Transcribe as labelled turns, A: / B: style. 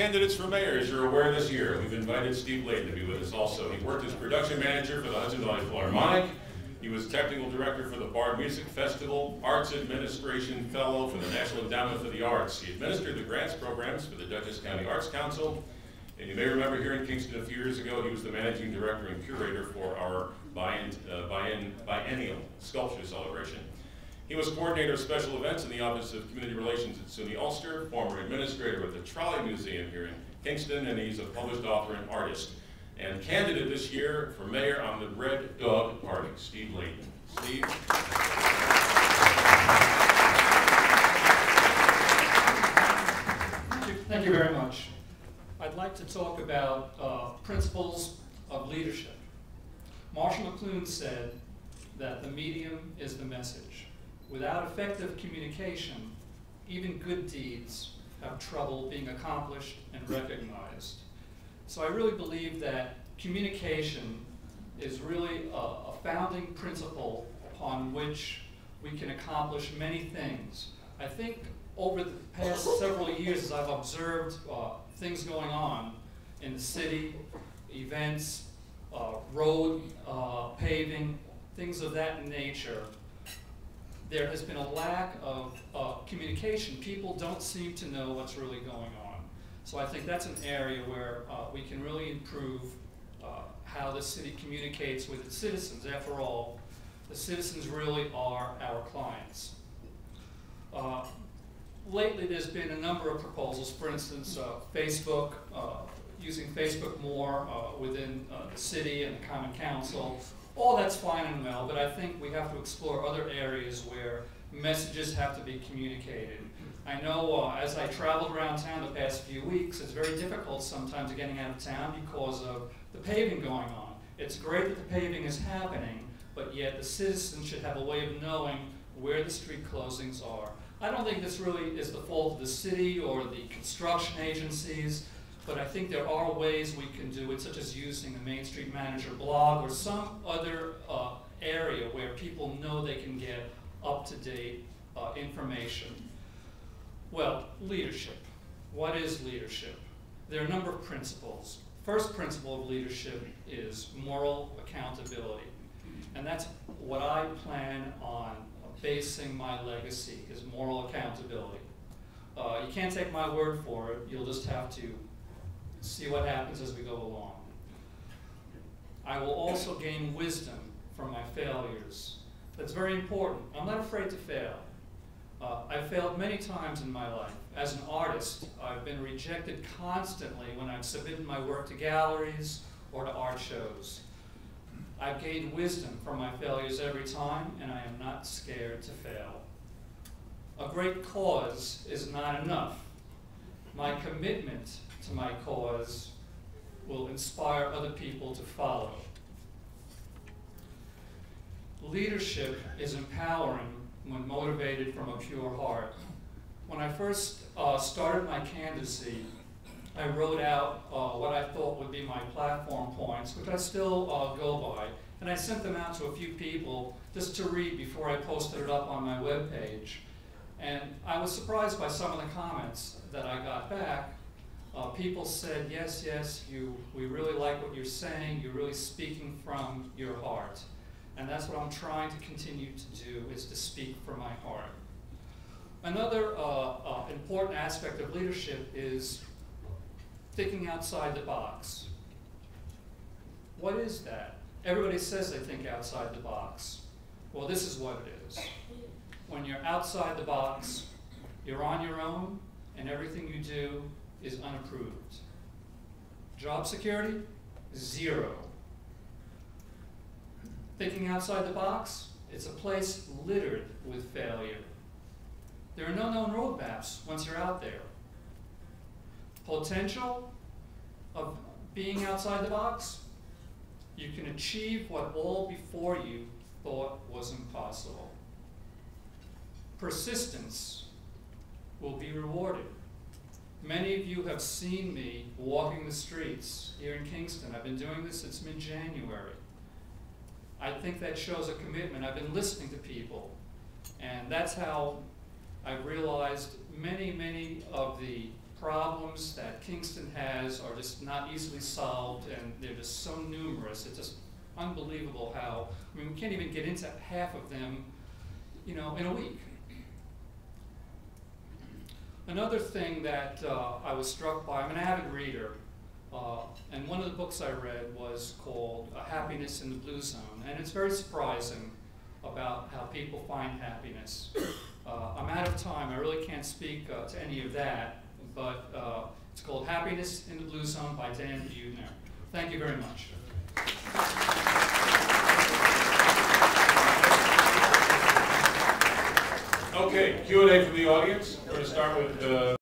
A: Candidates for mayor, as you're aware this year, we've invited Steve Ladin to be with us also. He worked as production manager for the Hudson Valley Philharmonic. He was technical director for the Bard Music Festival, arts administration fellow for the National Endowment for the Arts. He administered the grants programs for the Dutchess County Arts Council. And you may remember here in Kingston a few years ago, he was the managing director and curator for our biennial sculpture celebration. He was coordinator of special events in the Office of Community Relations at SUNY Ulster, former administrator of the Trolley Museum here in Kingston, and he's a published author and artist. And candidate this year for mayor on the Red Dog Party, Steve Ladin. Steve?
B: Thank you very much. I'd like to talk about principles of leadership. Marshall McLuhan said that the medium is the message. Without effective communication, even good deeds have trouble being accomplished and recognized. So I really believe that communication is really a founding principle upon which we can accomplish many things. I think over the past several years, as I've observed things going on in the city, events, road paving, things of that nature, there has been a lack of communication. People don't seem to know what's really going on. So I think that's an area where we can really improve how the city communicates with its citizens. After all, the citizens really are our clients. Lately, there's been a number of proposals. For instance, Facebook, using Facebook more within the city and the Common Council. All that's fine and well, but I think we have to explore other areas where messages have to be communicated. I know as I traveled around town the past few weeks, it's very difficult sometimes getting out of town because of the paving going on. It's great that the paving is happening, but yet the citizens should have a way of knowing where the street closings are. I don't think this really is the fault of the city or the construction agencies, but I think there are ways we can do it, such as using the Main Street Manager blog or some other area where people know they can get up-to-date information. Well, leadership. What is leadership? There are a number of principles. First principle of leadership is moral accountability. And that's what I plan on basing my legacy, is moral accountability. You can't take my word for it. You'll just have to see what happens as we go along. I will also gain wisdom from my failures. That's very important. I'm not afraid to fail. I've failed many times in my life. As an artist, I've been rejected constantly when I've submitted my work to galleries or to art shows. I've gained wisdom from my failures every time, and I am not scared to fail. A great cause is not enough. My commitment to my cause will inspire other people to follow. Leadership is empowering when motivated from a pure heart. When I first started my candidacy, I wrote out what I thought would be my platform points, which I still go by, and I sent them out to a few people just to read before I posted it up on my webpage. And I was surprised by some of the comments that I got back. People said, yes, we really like what you're saying, you're really speaking from your heart. And that's what I'm trying to continue to do, is to speak from my heart. Another important aspect of leadership is thinking outside the box. What is that? Everybody says they think outside the box. Well, this is what it is. When you're outside the box, you're on your own, and everything you do is unapproved. Job security? Zero. Thinking outside the box? It's a place littered with failure. There are no known roadmaps once you're out there. Potential of being outside the box? You can achieve what all before you thought was impossible. Persistence will be rewarded. Many of you have seen me walking the streets here in Kingston. I've been doing this since mid-January. I think that shows a commitment. I've been listening to people, and that's how I've realized many of the problems that Kingston has are just not easily solved, and they're just so numerous. It's just unbelievable how, I mean, we can't even get into half of them, you know, in a week. Another thing that I was struck by, I'm an avid reader, and one of the books I read was called Happiness in the Blue Zone, and it's very surprising about how people find happiness. I'm out of time, I really can't speak to any of that, but it's called Happiness in the Blue Zone by Dan Buettner. Thank you very much.
A: Okay, Q&A from the audience. We're going to start with